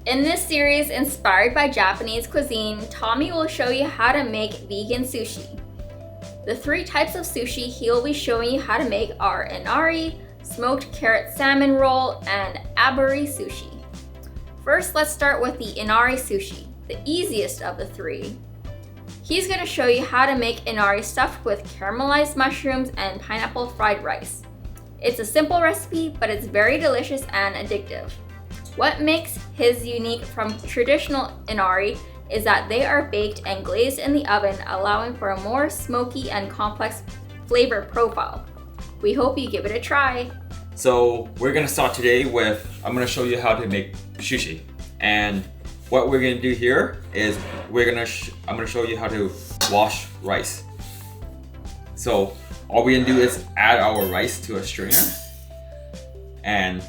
In this series inspired by Japanese cuisine, Tommy will show you how to make vegan sushi. The 3 types of sushi he will be showing you how to make are Inari, smoked carrot salmon roll, and aburi sushi. First, let's start with the Inari sushi, the easiest of the 3. He's going to show you how to make Inari stuffed with caramelized mushrooms and pineapple fried rice. It's a simple recipe, but it's very delicious and addictive. What makes his unique from traditional Inari is that they are baked and glazed in the oven, allowing for a more smoky and complex flavor profile. We hope you give it a try. So we're gonna start today with, I'm gonna show you how to make sushi. And what we're gonna do here is I'm gonna show you how to wash rice. So all we're gonna do is add our rice to a strainer. And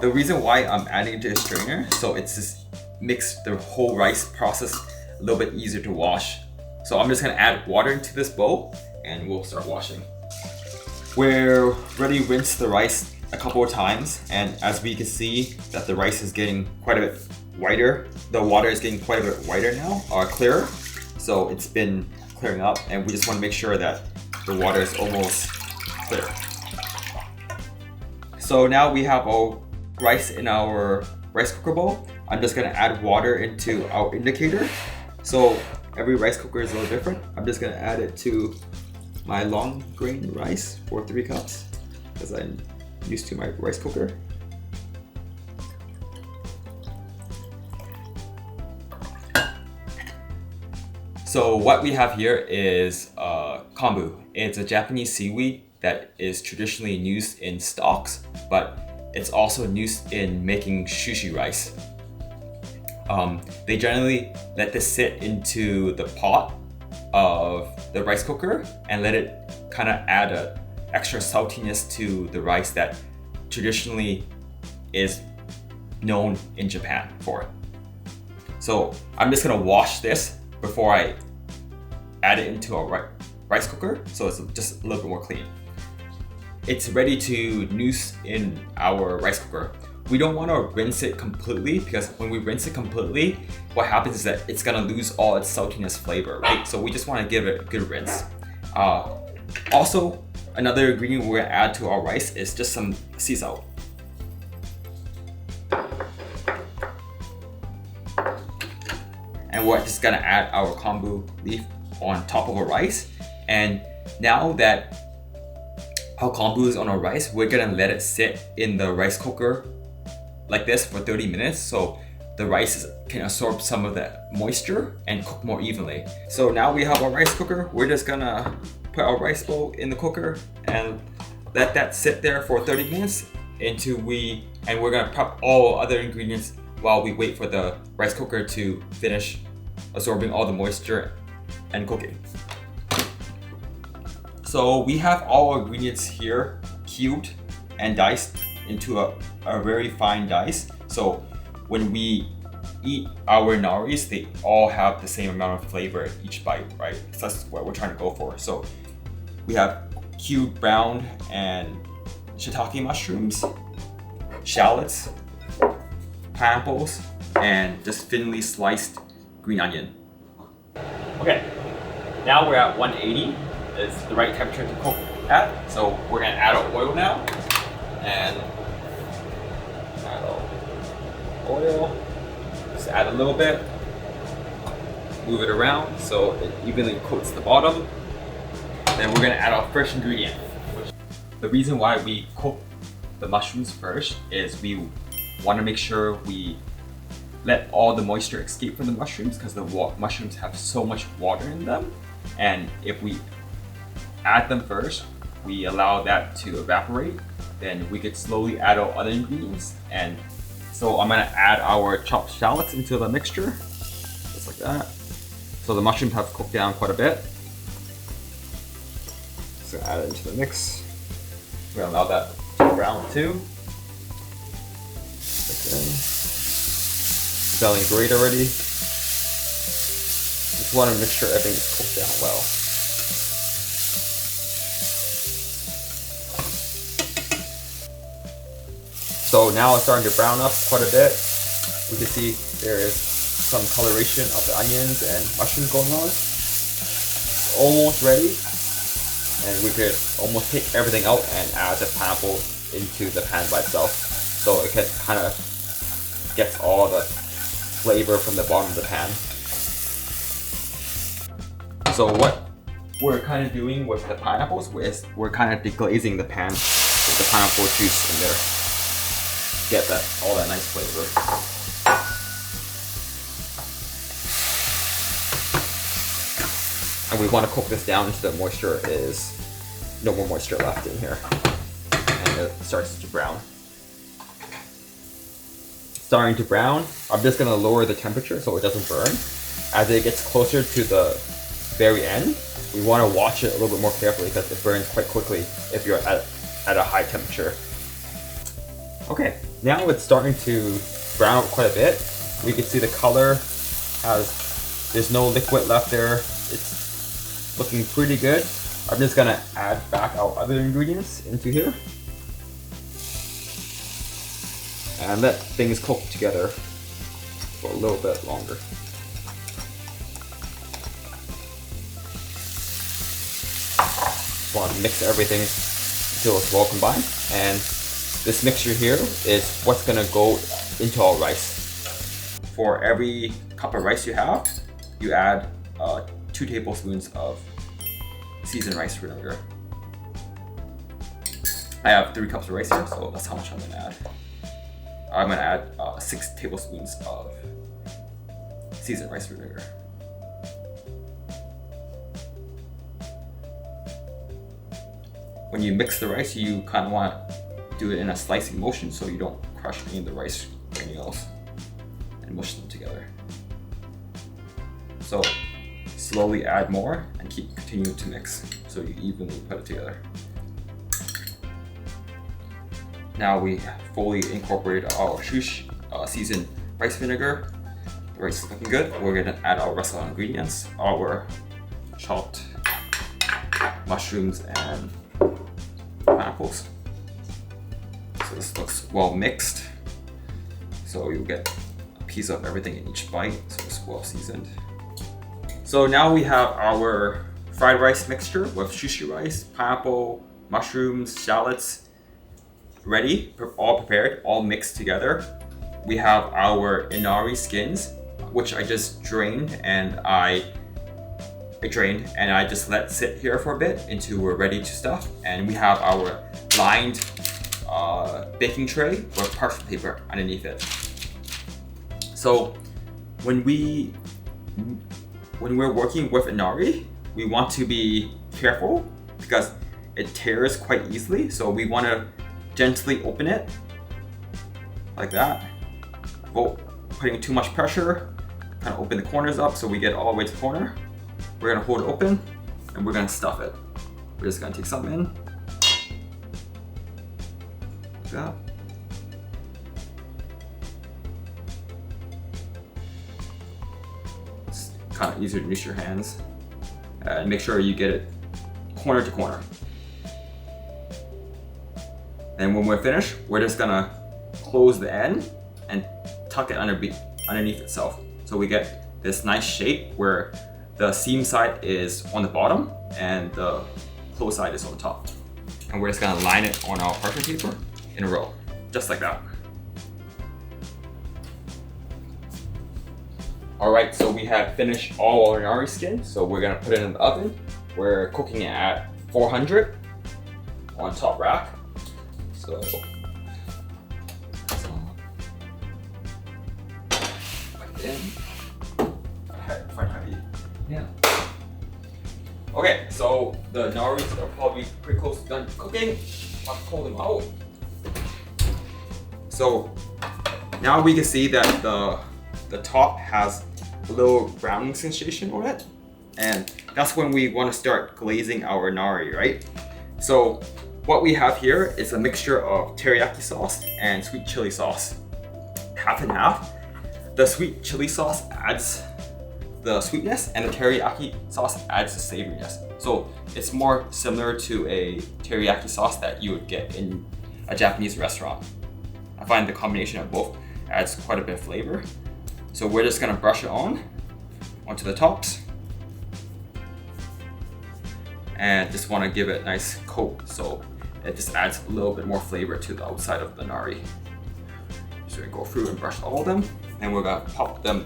the reason why I'm adding it to a strainer, so it's just makes the whole rice process a little bit easier to wash. So I'm just gonna add water into this bowl and we'll start washing. We're already rinsed the rice a couple of times, and as we can see that the rice is getting quite a bit whiter. The water is getting quite a bit whiter now, or clearer. So it's been clearing up, and we just want to make sure that the water is almost clear. So now we have our rice in our rice cooker bowl. I'm just gonna add water into our indicator. So every rice cooker is a little different. I'm just gonna add it to my long grain rice for 3 cups because I'm used to my rice cooker. So what we have here is Kombu. It's a Japanese seaweed that is traditionally used in stocks, but it's also used in making sushi rice. They generally let this sit into the pot of the rice cooker and let it kind of add a extra saltiness to the rice that traditionally is known in Japan for. So I'm just gonna wash this before I add it into a rice cooker, so it's just a little bit more clean. It's ready to noose in our rice cooker. We don't want to rinse it completely, because when we rinse it completely, what happens is that it's gonna lose all its saltiness flavor, right? So we just want to give it a good rinse. Also, another ingredient we're gonna add to our rice is just some sea salt. And we're just gonna add our kombu leaf on top of our rice. And now that our kombu is on our rice, we're gonna let it sit in the rice cooker like this for 30 minutes, so the rice can absorb some of the moisture and cook more evenly. So now we have our rice cooker. We're just gonna put our rice bowl in the cooker and let that sit there for 30 minutes and we're gonna prep all other ingredients while we wait for the rice cooker to finish absorbing all the moisture and cooking. So we have all our ingredients here cubed and diced into a very fine dice. So when we eat our inaris, they all have the same amount of flavor each bite, right? So that's what we're trying to go for. So we have cubed brown and shiitake mushrooms, shallots, pineapples, and just thinly sliced green onion. Okay, now we're at 180. It's the right temperature to cook at. So we're gonna add our oil now, and add our oil. Just add a little bit, move it around so it evenly coats the bottom. Then we're gonna add our first ingredient. The reason why we cook the mushrooms first is we want to make sure we let all the moisture escape from the mushrooms, because the mushrooms have so much water in them, and if we add them first, we allow that to evaporate, then we could slowly add our other ingredients. And so I'm gonna add our chopped shallots into the mixture, just like that. So the mushrooms have cooked down quite a bit. So add it into the mix. We're gonna allow that to brown too. Okay. Smelling great already. Just want to make sure everything's cooked down well. So now it's starting to brown up quite a bit. You can see there is some coloration of the onions and mushrooms going on. It's almost ready, and we could almost take everything out and add the pineapple into the pan by itself, so it can kind of gets all the flavor from the bottom of the pan. So what we're kind of doing with the pineapples is we're kind of deglazing the pan with the pineapple juice in there. Get that all that nice flavor. And we want to cook this down until the moisture is no more moisture left in here, and it starts to brown. Starting to brown, I'm just gonna lower the temperature so it doesn't burn. As it gets closer to the very end, we want to watch it a little bit more carefully because it burns quite quickly if you're at a high temperature. Okay, now it's starting to brown up quite a bit. We can see the color there's no liquid left there. It's looking pretty good. I'm just gonna add back our other ingredients into here and let things cook together for a little bit longer. Just want to mix everything until it's well combined, and this mixture here is what's gonna go into our rice. For every cup of rice you have, you add 2 tablespoons of seasoned rice vinegar. I have 3 cups of rice here, so that's how much I'm gonna add. I'm gonna add 6 tablespoons of seasoned rice vinegar. When you mix the rice, you kind of want to do it in a slicing motion so you don't crush any of the rice granules and mush them together. So slowly add more and continue to mix so you evenly put it together. Now we fully incorporated our sushi seasoned rice vinegar. The rice is looking good. We're gonna add our rest of our ingredients, our chopped mushrooms and pineapples. So this looks well mixed. So you'll get a piece of everything in each bite, so it's well seasoned. So now we have our fried rice mixture with sushi rice, pineapple, mushrooms, shallots, ready, all prepared, all mixed together. We have our Inari skins, which I just drained and I just let sit here for a bit until we're ready to stuff. And we have our lined baking tray with parchment paper underneath it. So when we're working with Inari, we want to be careful because it tears quite easily. So we want to gently open it like that. Well, putting too much pressure, kind of open the corners up so we get all the way to the corner. We're gonna hold it open and we're gonna stuff it. We're just gonna take some in. Like that. It's kind of easier to use your hands. And make sure you get it corner to corner. And when we're finished, we're just gonna close the end and tuck it underneath itself. So we get this nice shape where the seam side is on the bottom and the closed side is on top. And we're just gonna line it on our parchment paper in a row, just like that. All right, so we have finished all our Inari skin. So we're gonna put it in the oven. We're cooking it at 400 on top rack. So like in. Quite heavy. Yeah. Okay, so the Inaris are probably pretty close to done cooking. I'll pull them out. So now we can see that the top has a little browning sensation on it, and that's when we want to start glazing our Inari, right? So what we have here is a mixture of teriyaki sauce and sweet chili sauce, half and half. The sweet chili sauce adds the sweetness and the teriyaki sauce adds the savoriness. So it's more similar to a teriyaki sauce that you would get in a Japanese restaurant. I find the combination of both adds quite a bit of flavor. So we're just gonna brush it onto the tops. And just wanna give it a nice coat so it just adds a little bit more flavor to the outside of the nari. So we go through and brush all of them, and we're gonna pop them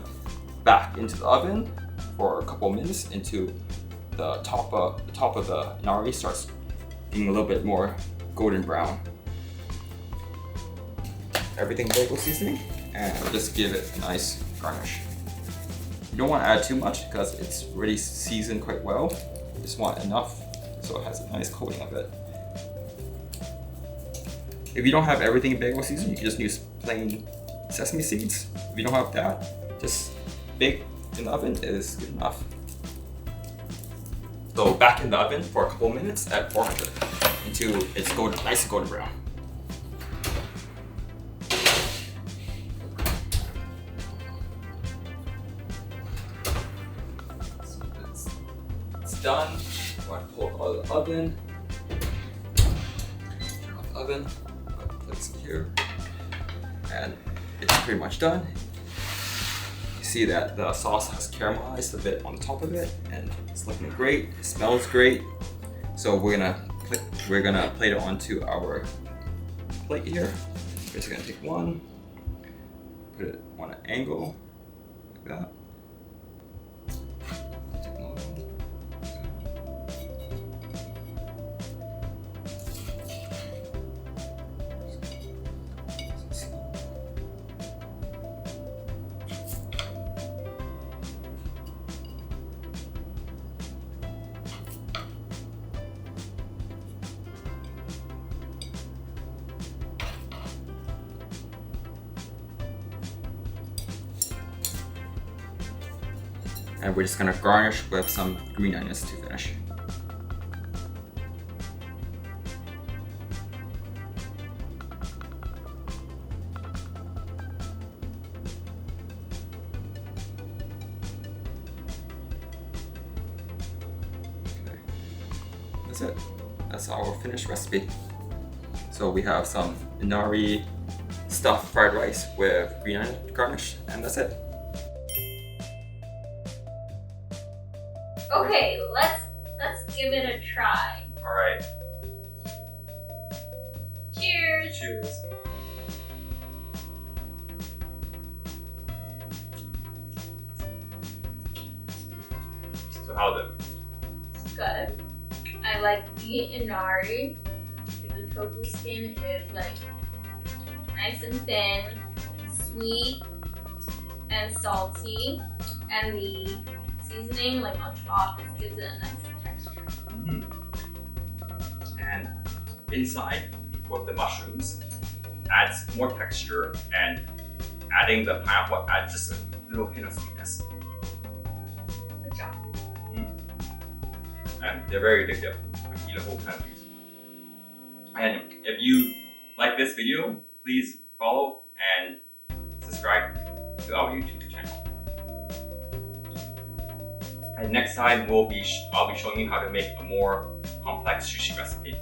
back into the oven for a couple minutes until the top of the nari starts getting a little bit more golden brown. Everything bagel seasoning, and we'll just give it a nice garnish. You don't want to add too much because it's already seasoned quite well. You just want enough so it has a nice coating of it. If you don't have everything in bagel season, you can just use plain sesame seeds. If you don't have that, just bake in the oven is good enough. So back in the oven for a couple minutes at 400 until it's nice and golden brown. So it's done. I'm going to pull it out of the oven. Turn off the oven. Place it here, and it's pretty much done. You see that the sauce has caramelized a bit on the top of it, and it's looking great. It smells great. So we're gonna plate it onto our plate here. We're just gonna take one, put it on an angle like that. Take another one. And we're just gonna garnish with some green onions to finish. Okay. That's it. That's our finished recipe. So we have some Inari stuffed fried rice with green onion garnish, and that's it. Okay, let's give it a try. All right. Cheers. Cheers. So how's it? It's good. I like the Inari. The tofu skin is like nice and thin, sweet and salty, and the seasoning like on top just gives it a nice texture. And inside with the mushrooms adds more texture, and adding the pineapple adds just a little hint of sweetness. Good job. And they're very addictive. I can eat a whole ton of these. And if you like this video, please follow and subscribe to our YouTube channel. And next time I'll be showing you how to make a more complex sushi recipe.